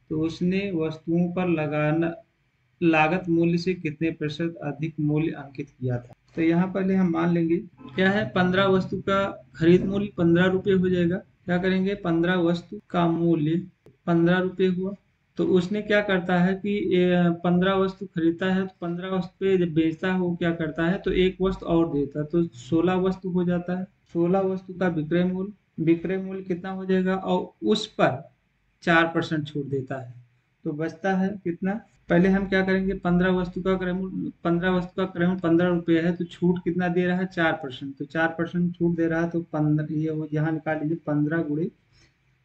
तो उसने वस्तुओं पर लगाना लागत मूल्य से कितने प्रतिशत अधिक मूल्य अंकित किया था। तो यहाँ पहले हम मान लेंगे, क्या है, 15 वस्तु का खरीद मूल्य 15 रुपये हो जाएगा। क्या करेंगे, 15 वस्तु का मूल्य 15 रुपये हुआ। तो उसने क्या करता है कि 15 वस्तु खरीदता है, तो 15 वस्तु पे जब बेचता है वो क्या करता है, तो एक वस्तु और देता है, तो 16 वस्तु हो जाता है। 16 वस्तु का विक्रय मूल्य कितना हो जाएगा, और उस पर 4% छूट देता है, तो बचता है कितना। पहले हम क्या करेंगे, 15 वस्तु का क्रय मूल्य 15 रुपये है, तो छूट कितना दे रहा है, 4%। तो 4% छूट दे रहा है, तो 15, ये यहाँ निकाल लीजिए, 15 गुणे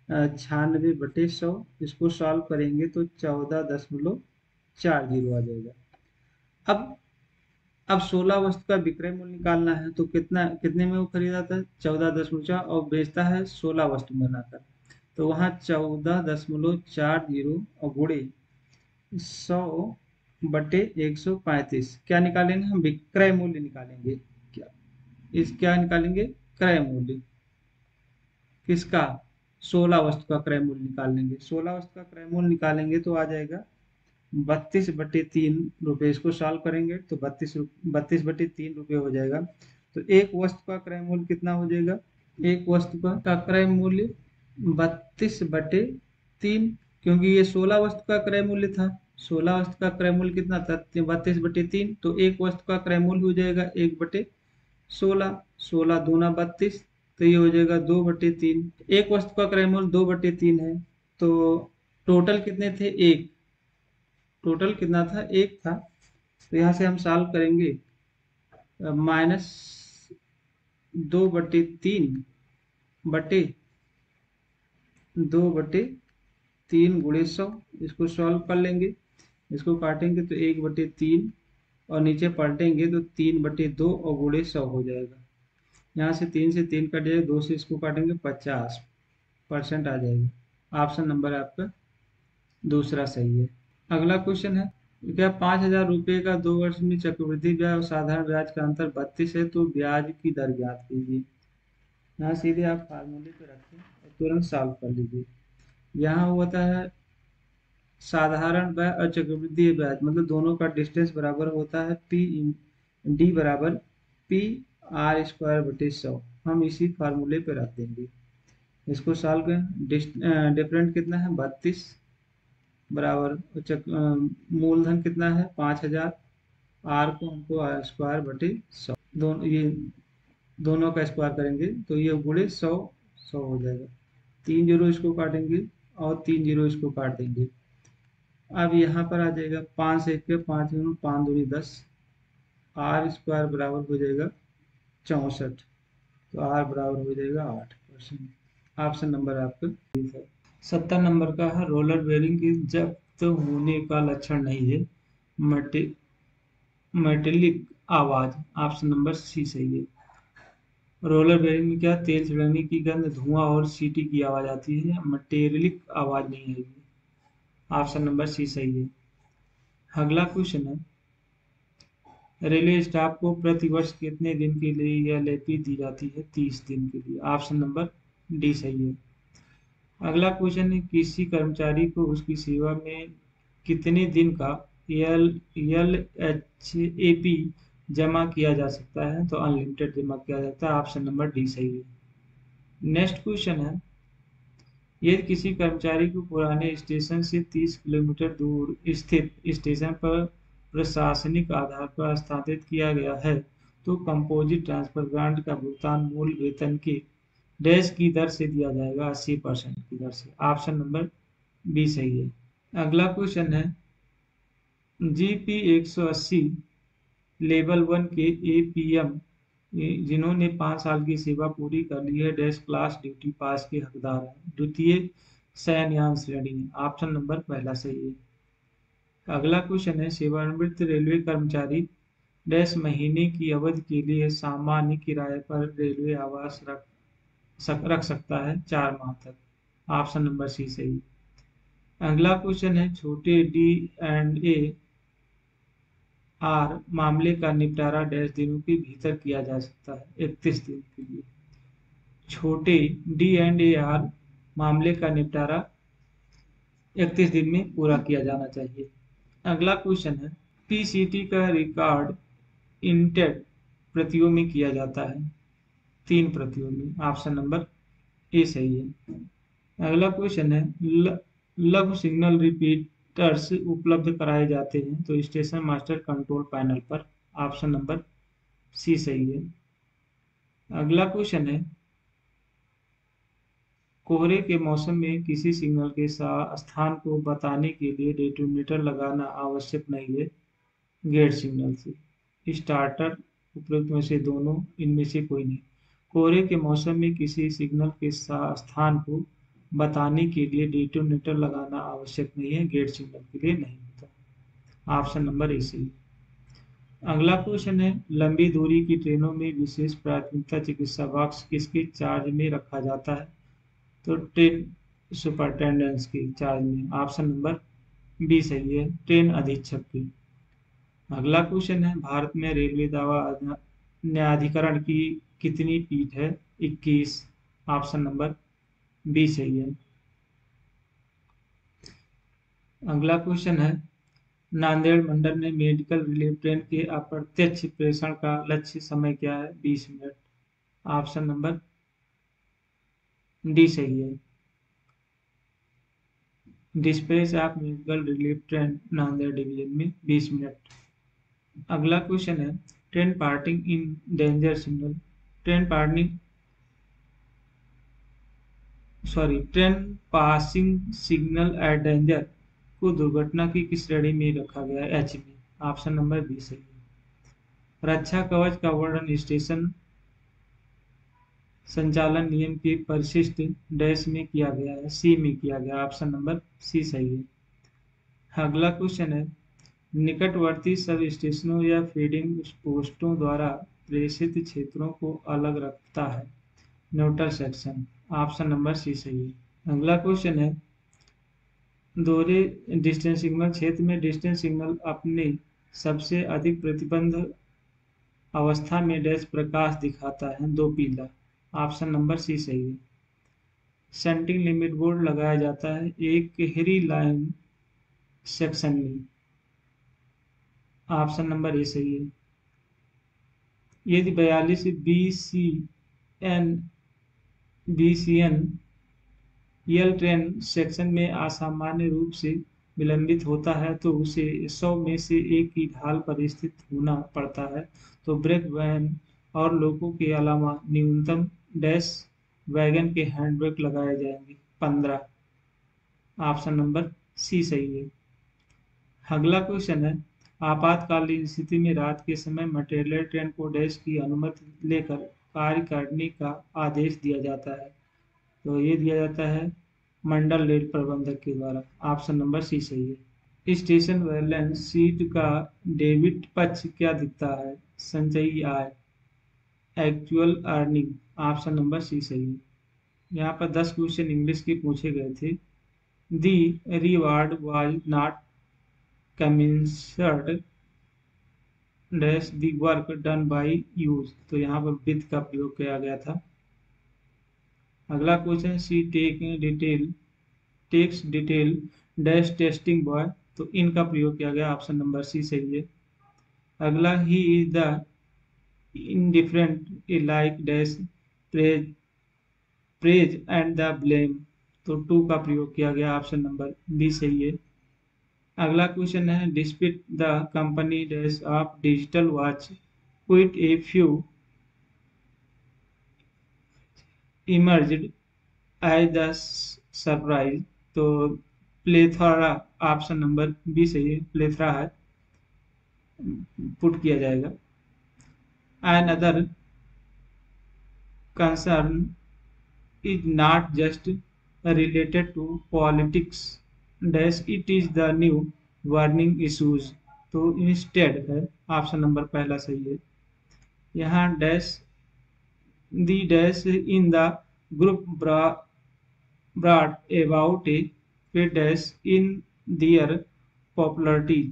96/100, इसको सॉल्व करेंगे तो 14.40 आ जाएगा। अब अब 16 वस्तु का विक्रय मूल्य निकालना है, तो कितने में वो खरीदा था, 14.4, और बेचता है 16 वस्तु बनाकर। तो वहाँ 14.40 और गुणे 100/135, क्या निकालेंगे हम, विक्रय मूल्य निकालेंगे। क्या निकालेंगे, क्रय मूल्य किसका, 16 वस्तु का क्रय मूल्य निकाल लेंगे। 16 वस्तु का क्रय मूल्य निकालेंगे तो आ जाएगा 32/3 रुपये। इसको सॉल्व करेंगे तो 32/3 रुपये हो जाएगा। तो एक वस्तु का क्रय मूल्य कितना हो जाएगा, एक वस्तु का क्रय मूल्य 32/3, क्योंकि ये 16 वस्तु का क्रय मूल्य था। 16 वस्तु का क्रय मूल्य कितना था, 32/3, तो एक वस्तु का क्रय मूल्य हो जाएगा 1/16, 16 दूना 32, तो ये हो जाएगा 2/3। एक वस्तु का क्रय मूल्य 2/3 है, तो टोटल कितने थे, एक, टोटल कितना था, एक था। तो यहाँ से हम सॉल्व करेंगे, -2/3 गुणे 100, इसको सॉल्व कर लेंगे। इसको काटेंगे तो 1/3, और नीचे पलटेंगे तो 3/2 और गुणे 100 हो जाएगा। यहाँ से 3 से 3 कट जाएगा, 2 से इसको काटेंगे 50% आ जाएगा। ऑप्शन नंबर आपका दूसरा सही है। अगला क्वेश्चन है, क्या 5,000 रुपये का 2 वर्ष में चक्रवृद्धि ब्याज और साधारण ब्याज का अंतर 32 है, तो ब्याज की दर ज्ञात कीजिए। यहाँ सीधे आप फार्मूले पे रखें और तुरंत सॉल्व कर लीजिए। यहाँ होता है साधारण ब्याज और चक्रवृद्धि ब्याज, मतलब दोनों का डिस्टेंस बराबर होता है पी डी बराबर पी आर स्क्वायर बटे 100। हम इसी फार्मूले पे रख देंगे। इसको सॉल्व करें, डिफरेंट कितना है 32 बराबर मूलधन कितना है 5000, आर को हमको आर स्क्वायर बटे 100, दोनों ये दोनों का स्क्वायर करेंगे तो ये गुणे 100 100 हो जाएगा। 3 जीरो इसको काटेंगे और 3 जीरो इसको काट देंगे। अब यहाँ पर आ जाएगा 5 से 1 के 5 दूनी 5 दूनी 10, आर स्क्वायर बराबर हो जाएगा 64, तो आर बराबर हो जाएगा 8%। ऑप्शन नंबर आपका 70 नंबर का है रोलर बेरिंग की जब्त होने का लक्षण नहीं है मटे मेटेलिक आवाज। ऑप्शन नंबर सी सही है। रोलर बेरिंग में क्या तेल छिड़कने की गंध, धुआं और सीटी की आवाज आती है, मटेरियलिक आवाज नहीं है। ऑप्शन नंबर सी सही है। अगला क्वेश्चन है रेलवे स्टाफ को प्रति वर्ष कितने दिन के लिए यह एलएपी दी जाती है? 30 दिन के लिए। ऑप्शन नंबर डी सही है। अगला क्वेश्चन है किसी कर्मचारी को उसकी सेवा में कितने दिन का एल एच ए पी जमा किया जा सकता है? तो अनलिमिटेड जमा किया जाता है। ऑप्शन नंबर डी सही है। नेक्स्ट क्वेश्चन है यदि किसी कर्मचारी को पुराने स्टेशन से 30 किलोमीटर दूर स्थित स्टेशन पर प्रशासनिक आधार पर स्थानांतरित किया गया है तो कंपोजिट ट्रांसफर ग्रांट का भुगतान मूल वेतन के डैश की दर से दिया जाएगा 80% की दर से। ऑप्शन नंबर बी सही है। अगला क्वेश्चन है जीपी 180 लेवल 1 के एपीएम जिन्होंने 5 साल की सेवा पूरी कर ली है डैश क्लास ड्यूटी पास के हकदार हैं, द्वितीय शयनयान श्रेणी। ऑप्शन नंबर पहला सही है। अगला क्वेश्चन है सेवानिवृत्त रेलवे कर्मचारी डैश महीने की अवधि के लिए सामान्य किराए पर रेलवे आवास रख सकता है 4 माह तक। ऑप्शन नंबर सी सही। अगला क्वेश्चन है छोटे डी एंड ए आर मामले का निपटारा डैश दिनों के भीतर किया जा सकता है? 31 दिन के लिए। छोटे डी एंड ए आर मामले का निपटारा 31 दिन में पूरा किया जाना चाहिए। अगला क्वेश्चन है पीसीटी का रिकॉर्ड इंटेड प्रतियों में किया जाता है? 3 प्रतियों में। ऑप्शन नंबर ए सही है। अगला क्वेश्चन है लघु सिग्नल रिपीटर्स उपलब्ध कराए जाते हैं तो स्टेशन मास्टर कंट्रोल पैनल पर। ऑप्शन नंबर सी सही है। अगला क्वेश्चन है कोहरे के मौसम में किसी सिग्नल के स्थान को बताने के लिए डेटोनेटर लगाना आवश्यक नहीं है गेट सिग्नल से। स्टार्टर उपरोक्त में से दोनों, इनमें से कोई नहीं। कोहरे के मौसम में किसी सिग्नल के स्थान को बताने के लिए डेटोनेटर लगाना आवश्यक नहीं है, गेट सिग्नल के लिए नहीं होता। ऑप्शन नंबर ए सही। अगला क्वेश्चन है लंबी दूरी की ट्रेनों में विशेष प्राथमिकता चिकित्सा बॉक्स किसके चार्ज में रखा जाता है? तो ट्रेन सुपरिटेंडेंट्स के चार्ज में। ऑप्शन नंबर बी सही है, ट्रेन अधीक्षक की। अगला क्वेश्चन है भारत में रेलवे दावा न्यायाधिकरण की कितनी पीठ है? 21। ऑप्शन नंबर बी सही है। अगला क्वेश्चन है नांदेड़ मंडल में मेडिकल रिलीफ ट्रेन के अप्रत्यक्ष प्रेषण का लक्ष्य समय क्या है? 20 मिनट। ऑप्शन नंबर डी सही है। Dispatch of medical relief train Nanded division में 20 मिनट। अगला क्वेश्चन है train parting in danger signal train passing signal at danger को दुर्घटना की किस श्रेणी में रखा गया है? एच में। ऑप्शन नंबर बी सही है। रक्षा कवच का वर्णन स्टेशन संचालन नियम के परिशिष्ट डैश में किया गया है? सी में किया गया। ऑप्शन नंबर सी सही है। अगला क्वेश्चन है निकटवर्ती सब स्टेशनों या फीडिंग पोस्टों द्वारा प्रेषित क्षेत्रों को अलग रखता है? Neutral section. Option number C सही है। अगला क्वेश्चन है दोहरे डिस्टेंस सिग्नल क्षेत्र में डिस्टेंस सिग्नल अपने सबसे अधिक प्रतिबंध अवस्था में डैश प्रकाश दिखाता है? 2 पीला। ऑप्शन नंबर सी सही है। सेंटिंग लिमिट बोर्ड लगाया जाता है एक हेरी लाइन सेक्शन में। ऑप्शन नंबर ए सही है। यदि 42 एन BCN यल ट्रेन सेक्शन में असामान्य रूप से विलंबित होता है तो उसे 100 में से एक की ढाल पर स्थित होना पड़ता है। तो ब्रेक वैन और लोगों के अलावा न्यूनतम डैश वैगन के हैंड ब्रेक लगाए जाएंगे। 15। ऑप्शन नंबर सी सही है। अगला क्वेश्चन है, आपातकालीन स्थिति में रात के समय मटेरियल ट्रेन को डैश की अनुमति लेकर कार्य करने का आदेश दिया जाता है। तो ये दिया जाता है मंडल रेल प्रबंधक के द्वारा। ऑप्शन नंबर सी सही है। स्टेशन बैलेंस शीट का डेबिट पक्ष क्या दिखता है? संचयी आय, actual earning. Option number C सही है। यहाँ पर 10 क्वेश्चन इंग्लिश के पूछे गए थे। The reward was not commensurate dash the work done by us. तो यहाँ पर विद का प्रयोग किया गया था। अगला question, she takes detail dash testing boy. तो इनका प्रयोग किया गया। ऑप्शन नंबर सी सही है। अगला, he is the indifferent like dash praise praise and the blame. तो टू का प्रयोग किया गया। ऑप्शन नंबर बी सही है। अगला क्वेश्चन है, dispute the company dash of digital watch quite a few emerged as the surprise. तो प्लेथोरा। ऑप्शन नंबर बी सही है, प्लेथरा है, पुट किया जाएगा। And other concern is not just related to politics dash it is the new warning issues। तो instead है। Option number पहला सही है। यहाँ dash the dash in the group brought about a dash in their popularity.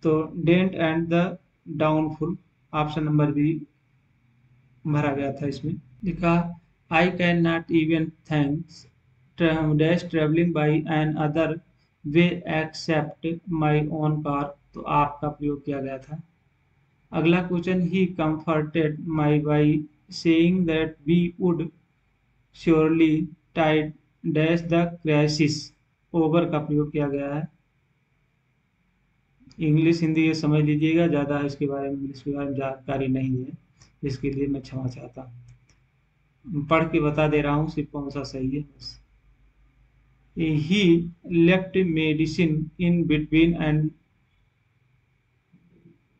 तो dent and the downfall. Option number B भरा गया था इसमें। लिखा, I can not even think dash travelling by any other way except my own car. तो आपका प्रयोग किया गया था। अगला question, he comforted me by saying that we would surely Tide dash the crisis. Over का प्रयोग किया गया है। इंग्लिश हिंदी ये समझ लीजिएगा, ज़्यादा इसके बारे में इंग्लिश के बारे में जानकारी नहीं है, इसके लिए मैं क्षमा चाहता हूँ। पढ़ के बता दे रहा हूँ सिर्फ कौन सा सही है बस। He left medicine in between and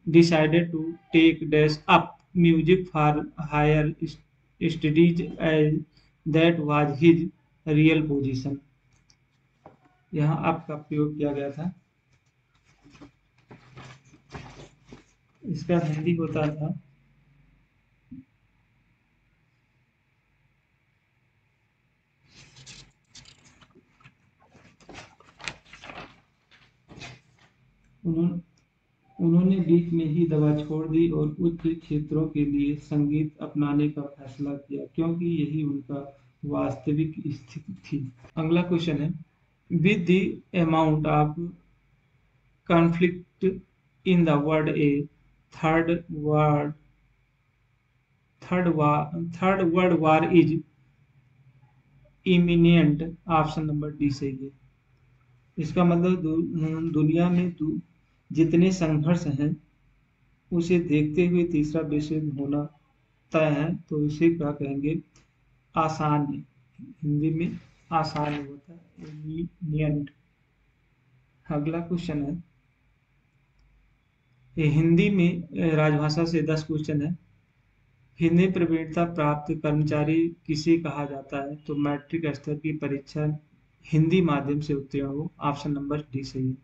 decided to take dash up music for higher studies as that was his real position. यहाँ अप का प्रयोग किया गया था। इसका हिंदी होता था, उन्होंने बीच में ही दवा छोड़ दी और उच्च क्षेत्रों के लिए संगीत अपनाने का फैसला किया क्योंकि यही उनका वास्तविक स्थिति थी। अगला क्वेश्चन है, with the amount of conflict in the world a third world third world war is imminent. Option number D सही है। इसका मतलब दुनिया में जितने संघर्ष हैं उसे देखते हुए तीसरा विश्व युद्ध होना तय है। तो इसे क्या कहेंगे? आसान। हिंदी में आसान होता है, इमिनेंट। अगला क्वेश्चन है, ये हिंदी में राजभाषा से 10 क्वेश्चन है। हिंदी प्रवीणता प्राप्त कर्मचारी किसे कहा जाता है? तो मैट्रिक स्तर की परीक्षा हिंदी माध्यम से उत्तीर्ण हो। ऑप्शन नंबर डी सही है।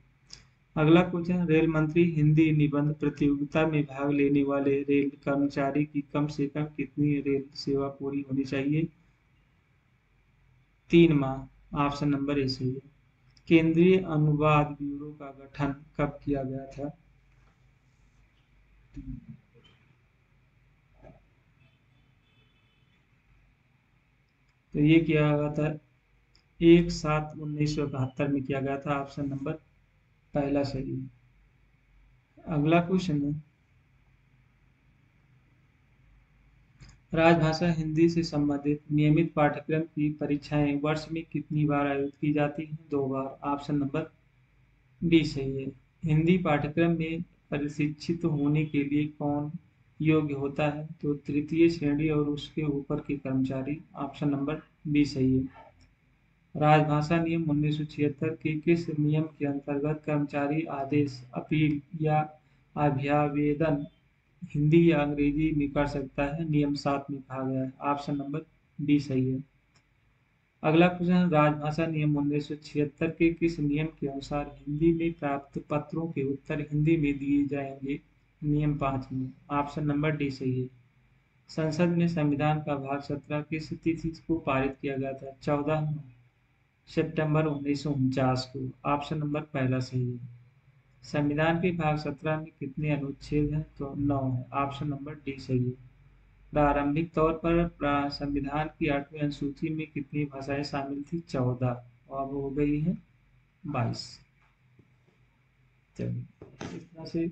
अगला क्वेश्चन, रेल मंत्री हिंदी निबंध प्रतियोगिता में भाग लेने वाले रेल कर्मचारी की कम से कम कितनी रेल सेवा पूरी होनी चाहिए? 3 माह। ऑप्शन नंबर ए सही है। केंद्रीय अनुवाद ब्यूरो का गठन कब किया गया था? तो ये किया गया था 1/7/1971 में किया गया था। ऑप्शन नंबर पहला सही है। अगला क्वेश्चन है, राजभाषा हिंदी से संबंधित नियमित पाठ्यक्रम की परीक्षाएं वर्ष में कितनी बार आयोजित की जाती हैं? 2 बार। ऑप्शन नंबर बी सही है। हिंदी पाठ्यक्रम में प्रशिक्षित होने के लिए कौन योग्य होता है? तो तृतीय श्रेणी और उसके ऊपर के कर्मचारी। ऑप्शन नंबर बी सही है। राजभाषा नियम 1976 के किस नियम के अंतर्गत कर्मचारी आदेश, अपील या अभ्यावेदन हिंदी या अंग्रेजी में कर सकता है? नियम 7 में कहा गया है। ऑप्शन नंबर बी सही है। अगला क्वेश्चन, राजभाषा नियम 1976 के किस नियम के अनुसार हिंदी में प्राप्त पत्रों के उत्तर हिंदी में दिए जाएंगे? नियम 5 में। ऑप्शन नंबर डी सही है। संसद में संविधान का भाग 17 किस तिथि को पारित किया गया था? 14 सितंबर 1949 को। ऑप्शन नंबर पहला सही है। संविधान के भाग 17 में कितने अनुच्छेद हैं? तो 9 है। ऑप्शन नंबर डी सही है। प्रारंभिक तौर पर संविधान की 8वीं अनुसूची में कितनी भाषाएं शामिल थी? 14, और अब हो गई है 22। चलिए, इस तरह से